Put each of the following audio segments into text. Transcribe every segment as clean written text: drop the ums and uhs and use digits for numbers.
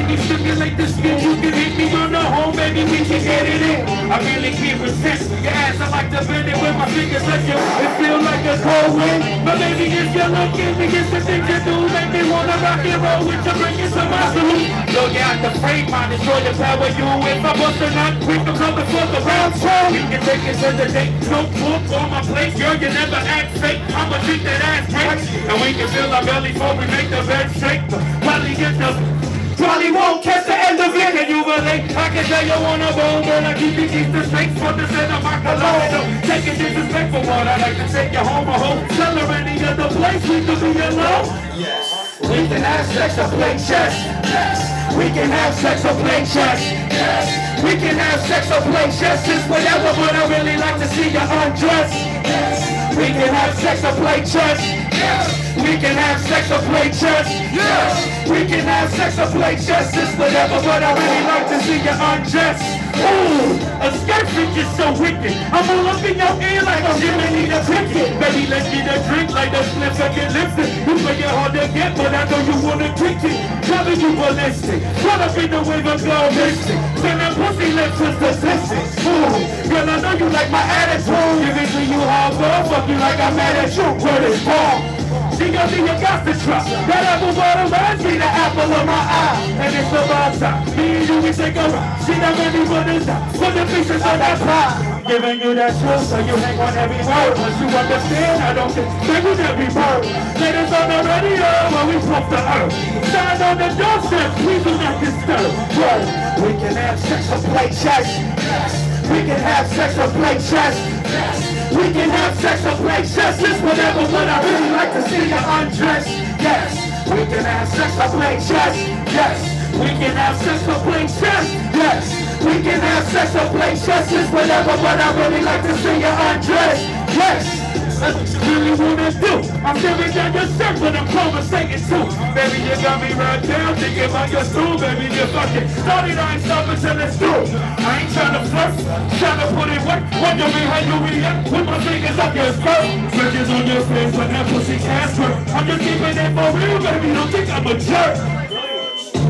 Can you stimulate the skin? You can hit me on the home, baby, we can get it in. I really can't resist your ass. I like to bend it with my fingers touch you. It feel like a cold wind. But baby, if you're looking to get some things to do, make me wanna rock and roll with you, bring you some salute. Yo, you out the frame, man, destroy the power you. If I bust a nut, we can come before the round two. We can take it to the date. No book on my plate, girl, you never act fake. I'ma treat that ass great. And we can feel our belly before we make the bed shake. Probably get the probably won't catch the end of it. And you relate, I can tell you wanna bone, girl, I keep the straight for the center of my cologne. Taking disrespectful one, I like to take you home or home. Tell her any other place we could be alone. Yes. We can have sex or play chess. Yes. We can have sex or play chess. Yes. We can have sex or play chess. It's whatever, but I really like to see you undress. Yes. We can have sex or play chess. Yes. We can have sex or play chess. Yes. We can have sex or play chess. It's whatever, but I really like to see you undress. Ooh, a skirt freak is so wicked. I'm all up in your ear like I'm Jimmy need a ticket. Baby, let's get a drink like the spliff I get lifted. You play it hard to get, but I know you wanna kick it. Driving you ballistic, caught up in the wave of girl mystic. Turn that pussy lip to statistics. Ooh, girl, I know you like my attitude. Give it to you hard, girl, fuck you like I'm mad at you. Word is wrong. She gon' be your got to trust. That apple bottom reminds me the apple of my eye. And it's about time. Me and you, we take a ride. She not ready for this time. Put the pieces on that pie. Giving you that truth so you hang on every word. Once you understand, I don't think with every word. Ladies on the radio when we pump the earth. Sign on the doorstep, please do not disturb. Word. We can have sex or play chess. Yes. We can have sex or play chess. Yes. We can have sex or play chess. It's whatever, but I really like to see you undress. Yes. We can have sex or play chess. Yes. We can have sex or play chess. Yes. We can have sex or play chess. It's whatever, but I really like to see you undress. Yes. That's what you really wanna do. I'm staring down your shirt, but I'm conversating too. Baby, you got me right down, thinking about your stool. Baby, you fucking started, I ain't stopping till it's through. I ain't trying to flirt, trying to put in work. Wondering how you react with my fingers up your skirt. Bridges on your face when that pussy can't squirt. I'm just keeping it for real, baby, don't think I'm a jerk.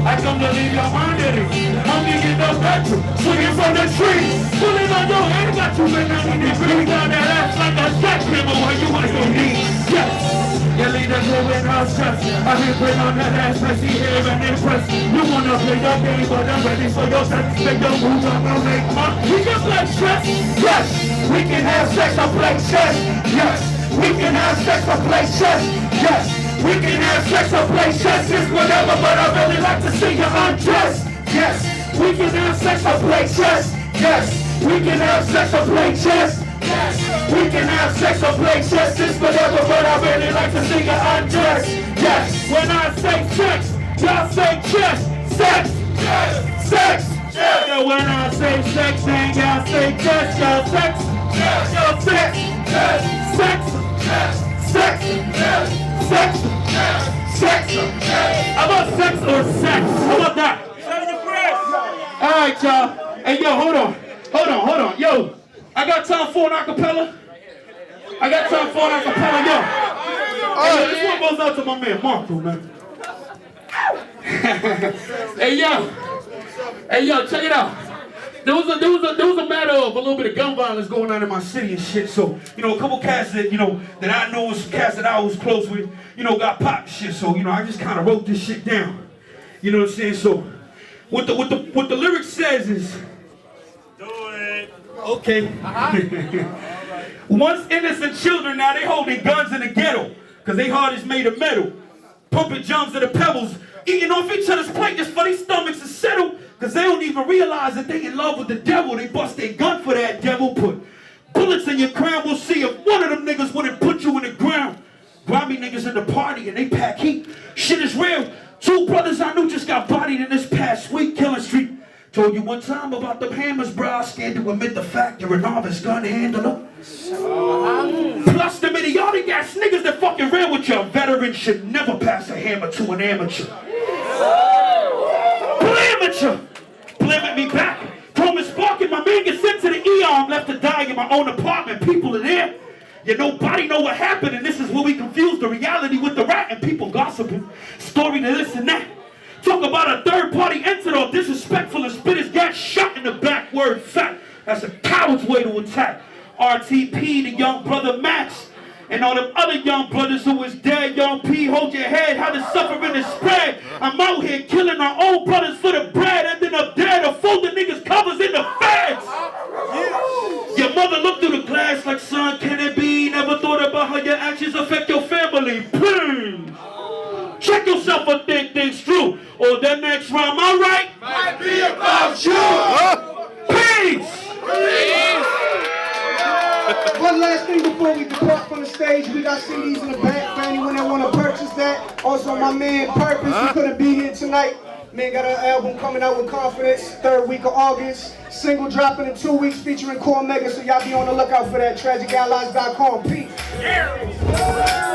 I come to leave your mind at it. I'm getting no bedroom, swinging from the tree. Pulling on your head, got you in 90 degrees. Down that ass like a jackhammer while you on your knees. Yes, your leader's moving her stress. I hear bring on that ass, I see here and impress. You wanna play your game, but I'm ready for your test. Make your moves, I'm gonna make mine. We can play chess. Yes, we can have sex or play chess. Yes, we can have sex or play chess. Yes. We can have sex or play chess, it's whatever, but I really like to see you undress. Yes, we can have sex or play chess. Yes, we can have sex or play chess. Yes, we can have sex or play chess, it's whatever, but I really like to see you undress. Yes, when I say sex, y'all say chess. Sex, yes, sex, yes. So when I say sex, then y'all say chess. Y'all sex, yes. Y'all sex, yes. Sex, yes. Sex, yes. Sex, sex, how about sex or sex? How about that? Alright, y'all. Hey, yo, hold on. Yo, I got time for an acapella. Yo, this one goes out to my man, Marco, man. Hey, yo, check it out. There was a matter of a little bit of gun violence going on in my city and shit. So, you know, a couple cats that, that I know and some cats that I was close with, got popped and shit. So, I just kind of wrote this shit down. You know what I'm saying? So, what the lyric says is, do it. Okay. Once innocent children, now they holding guns in the ghetto, cause they heart is made of metal. Pumping jumps of the pebbles, eating off each other's plate just for their stomachs to settle. Cause they don't even realize that they in love with the devil. They bust their gun for that devil. Put bullets in your crown. We'll see if one of them niggas wouldn't put you in the ground. Grimy niggas in the party and they pack heat. Shit is real. 2 brothers I knew just got bodied in this past week. Killing Street. Told you one time about the hammers, bro. I scared to admit the fact you're a novice gun handler. Plus the idiotic ass niggas that fucking ran with you. A veteran should never pass a hammer to an amateur. Amateur. Blaming me back. Coleman sparking, my man gets sent to the ER. I'm left to die in my own apartment. People are there. Yeah, nobody know what happened, and this is where we confuse the reality with the rat and people gossiping. Story to this and that. Talk about a third third party entered all disrespectful and spit his gas shot in the back. Word fact. That's a coward's way to attack. RTP, the young brother Max. And all them other young brothers who was dead, young P, hold your head, how the suffering is spread. I'm out here killing our own brothers for the bread, ending up dead or folding niggas' covers in the feds. Your mother looked through the glass like, son, can it be? Never thought about how your actions affect your family. Please. Check yourself and think things through. Or that next rhyme, all right? Might be about you. Peace. One last thing before we depart from the stage, we got CDs in the back for anyone that want to purchase that. Also, my man Purpose, he couldn't be here tonight. Man got an album coming out with Confidence, 3rd week of August. Single dropping in 2 weeks featuring Core Mega, so y'all be on the lookout for that. TragicAllies.com. Peace.